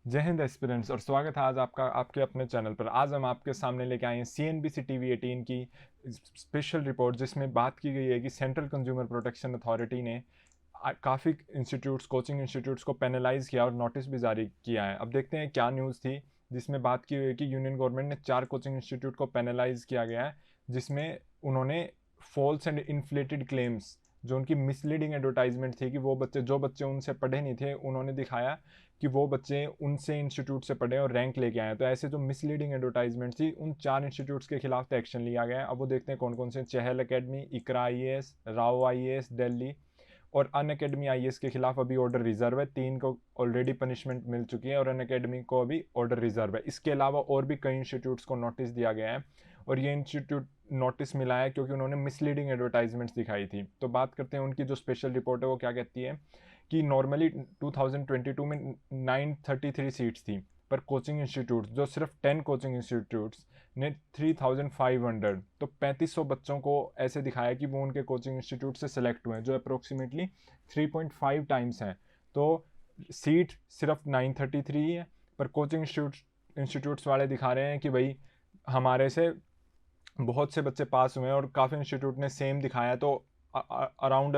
जय हिंद एस्पिरेंट्स और स्वागत है आज आपका आपके अपने चैनल पर। आज हम आपके सामने लेके आए हैं CNBC TV18 की स्पेशल रिपोर्ट, जिसमें बात की गई है कि सेंट्रल कंज्यूमर प्रोटेक्शन अथॉरिटी ने काफ़ी इंस्टीट्यूट्स, कोचिंग इंस्टीट्यूट्स को पेनलाइज किया और नोटिस भी जारी किया है। अब देखते हैं क्या न्यूज़ थी, जिसमें बात की हुई है कि यूनियन गवर्नमेंट ने 4 कोचिंग इंस्टीट्यूट को पेनलाइज किया गया है, जिसमें उन्होंने फॉल्स एंड इन्फ्लेटेड क्लेम्स, जो उनकी मिसलीडिंग एडवर्टाइजमेंट थी कि वो बच्चे उनसे पढ़े नहीं थे, उन्होंने दिखाया कि वो बच्चे उनसे इंस्टीट्यूट से पढ़े और रैंक लेके आए। तो ऐसे जो मिसलीडिंग एडवर्टाइजमेंट थी, उन 4 इंस्टीट्यूट्स के खिलाफ तो एक्शन लिया गया है। अब वो देखते हैं कौन कौन से। चहल एकेडमी, इकरा IAS, राव IAS दिल्ली और अन अकेडमी IAS के खिलाफ अभी ऑर्डर रिजर्व है। 3 को ऑलरेडी पनिशमेंट मिल चुकी है और अन अकेडमी को अभी ऑर्डर रिजर्व है। इसके अलावा और भी कई इंस्टीट्यूट्स को नोटिस दिया गया है और ये इंस्टीट्यूट नोटिस मिला है क्योंकि उन्होंने मिसलीडिंग एडवर्टाइजमेंट्स दिखाई थी। तो बात करते हैं उनकी जो स्पेशल रिपोर्ट है वो क्या कहती है कि नॉर्मली 2022 में 933 सीट्स थी, पर कोचिंग इंस्टीट्यूट्स, जो सिर्फ 10 कोचिंग इंस्टीट्यूट्स ने 3500, तो 3500 बच्चों को ऐसे दिखाया कि वो उनके कोचिंग इंस्टीट्यूट से सिलेक्ट हुए हैं, जो अप्रोक्सीमेटली 3.5 टाइम्स हैं। तो सीट सिर्फ 933 है, पर कोचिंग इंस्टीट्यूट्स वाले दिखा रहे हैं कि भाई हमारे से बहुत से बच्चे पास हुए हैं, और काफ़ी इंस्टीट्यूट ने सेम दिखाया। तो अराउंड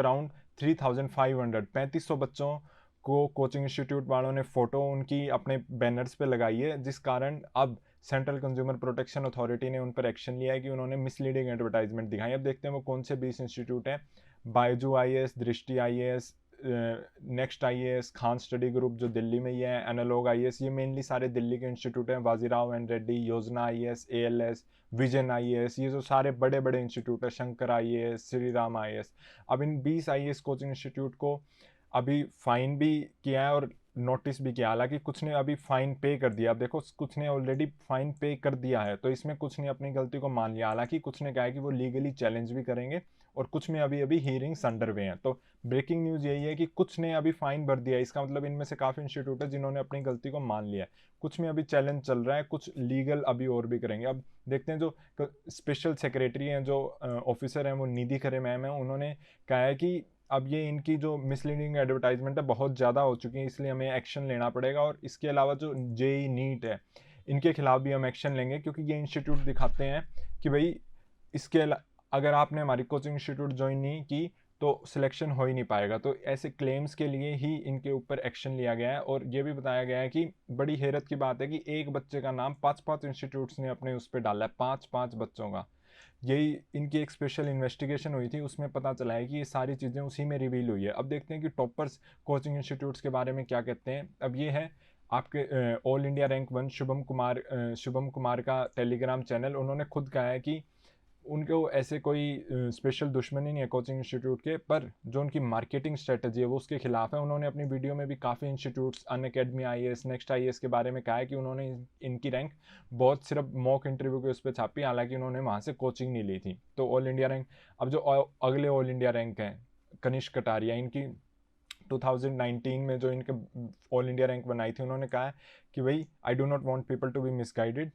3500, 3500 बच्चों को कोचिंग इंस्टीट्यूट वालों ने फ़ोटो उनकी अपने बैनर्स पे लगाई है, जिस कारण अब सेंट्रल कंज्यूमर प्रोटेक्शन अथॉरिटी ने उन पर एक्शन लिया है कि उन्होंने मिसलीडिंग एडवर्टाइजमेंट दिखाई। अब देखते हैं वो कौन से 20 इंस्टीट्यूट हैं। बायजू IAS, दृष्टि IAS, next IAS, Khan study group जो दिल्ली में ही है, एनालॉग IAS, ये मेनली सारे दिल्ली के इंस्टीट्यूट हैं। वाजीराव एंड रेड्डी, योजना IAS, ALS, विजन IAS, ये जो सारे बड़े बड़े इंस्टीट्यूट है, शंकर IAS, श्री राम IAS। अब इन 20 IAS कोचिंग इंस्टीट्यूट को अभी फाइन भी किया है और नोटिस भी किया। हालांकि कुछ ने अभी फाइन पे कर दिया। अब देखो, कुछ ने ऑलरेडी फाइन पे कर दिया है, तो इसमें कुछ ने अपनी गलती को मान लिया। हालांकि कुछ ने कहा है कि वो लीगली चैलेंज भी करेंगे और कुछ में अभी अभी हियरिंग्स अंडर वे हैं। तो ब्रेकिंग न्यूज़ यही है कि कुछ ने अभी फाइन भर दिया है। इसका मतलब इनमें से काफ़ी इंस्टीट्यूट है जिन्होंने अपनी गलती को मान लिया है। कुछ में अभी चैलेंज चल रहा है, कुछ लीगल अभी और भी करेंगे। अब देखते हैं जो स्पेशल सेक्रेटरी हैं, जो ऑफिसर हैं, वो निधि खरे मैम है, उन्होंने कहा है कि अब ये इनकी जो मिसलीडिंग एडवर्टाइजमेंट है बहुत ज़्यादा हो चुकी है, इसलिए हमें एक्शन लेना पड़ेगा। और इसके अलावा जो JEE नीट है, इनके खिलाफ भी हम एक्शन लेंगे, क्योंकि ये इंस्टीट्यूट दिखाते हैं कि भाई अगर आपने हमारी कोचिंग इंस्टीट्यूट ज्वाइन नहीं की तो सिलेक्शन हो ही नहीं पाएगा। तो ऐसे क्लेम्स के लिए ही इनके ऊपर एक्शन लिया गया है। और ये भी बताया गया है कि बड़ी हैरत की बात है कि एक बच्चे का नाम 5-5 इंस्टीट्यूट्स ने अपने उस पर डाला है, 5-5 बच्चों का। यही इनकी एक स्पेशल इन्वेस्टिगेशन हुई थी, उसमें पता चला है कि ये सारी चीज़ें उसी में रिवील हुई है। अब देखते हैं कि टॉपर्स कोचिंग इंस्टीट्यूट्स के बारे में क्या कहते हैं। अब ये है आपके all India rank 1 Shubham Kumar का टेलीग्राम चैनल। उन्होंने खुद कहा है कि उनको ऐसे कोई स्पेशल दुश्मनी नहीं है कोचिंग इंस्टीट्यूट के, पर जो उनकी मार्केटिंग स्ट्रेटजी है वो उसके खिलाफ है। उन्होंने अपनी वीडियो में भी काफ़ी इंस्टीट्यूट्स, अन अकेडमी IAS, नेक्स्ट IAS के बारे में कहा है कि उन्होंने इनकी रैंक बहुत सिर्फ मॉक इंटरव्यू के उस पर छापी, हालांकि उन्होंने वहाँ से कोचिंग नहीं ली थी। तो ऑल इंडिया रैंक, अब जो अगले ऑल इंडिया रैंक हैं, कनिष्क कटारिया, इनकी 2019 में जो इनके ऑल इंडिया रैंक बनाई थी, उन्होंने कहा कि भाई I do not want people to be misguided.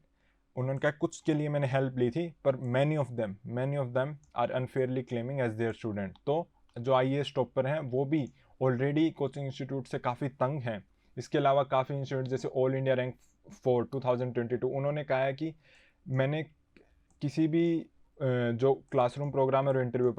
उन्होंने कहा कुछ के लिए मैंने हेल्प ली थी, पर many of them are unfairly claiming as their student. तो जो IAS टॉपर हैं वो भी ऑलरेडी कोचिंग इंस्टीट्यूट से काफ़ी तंग हैं। इसके अलावा काफ़ी इंस्टीट्यूट जैसे ऑल इंडिया रैंक 4 2022, उन्होंने कहा है कि मैंने किसी भी जो क्लासरूम प्रोग्राम और इंटरव्यू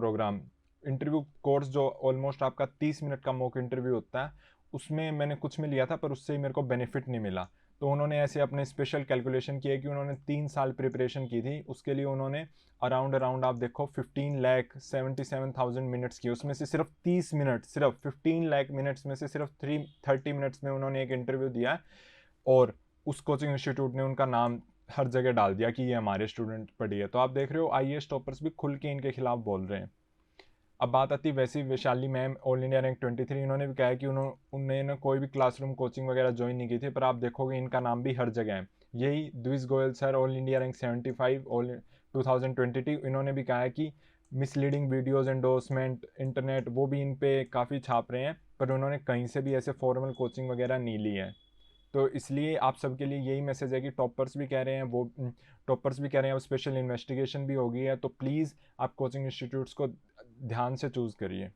कोर्स, जो ऑलमोस्ट आपका 30 मिनट का मॉक इंटरव्यू होता है, उसमें मैंने कुछ में लिया था, पर उससे मेरे को बेनिफिट नहीं मिला। तो उन्होंने ऐसे अपने स्पेशल कैलकुलेशन किए कि उन्होंने 3 साल प्रिपरेशन की थी। उसके लिए उन्होंने अराउंड आप देखो 15,77,000 मिनट्स की, उसमें से सिर्फ 30 मिनट, सिर्फ 15 लाख मिनट्स में से सिर्फ 30 मिनट्स में उन्होंने एक इंटरव्यू दिया। और उस कोचिंग इंस्टीट्यूट ने उनका नाम हर जगह डाल दिया कि ये हमारे स्टूडेंट पढ़ी है। तो आप देख रहे हो IAS टॉपर्स भी खुल के इनके खिलाफ बोल रहे हैं। अब बात आती है वैसी Vaishali ma'am, all India rank 23, इन्होंने भी कहा है कि उन्होंने कोई भी क्लासरूम कोचिंग वगैरह ज्वाइन नहीं की थी, पर आप देखोगे इनका नाम भी हर जगह है। यही द्विज Goyal sir, all India rank 75, all 2022, इन्होंने भी कहा है कि मिसलीडिंग वीडियोस, एंडोर्समेंट, इंटरनेट, वो भी इन पे काफ़ी छाप रहे हैं, पर उन्होंने कहीं से भी ऐसे फॉर्मल कोचिंग वगैरह नहीं ली है। तो इसलिए आप सबके लिए यही मैसेज है कि टॉपर्स भी कह रहे हैं, टॉपर्स भी कह रहे हैं अब स्पेशल इन्वेस्टिगेशन भी होगी है, तो प्लीज़ आप कोचिंग इंस्टीट्यूट्स को ध्यान से चूज़ करिए।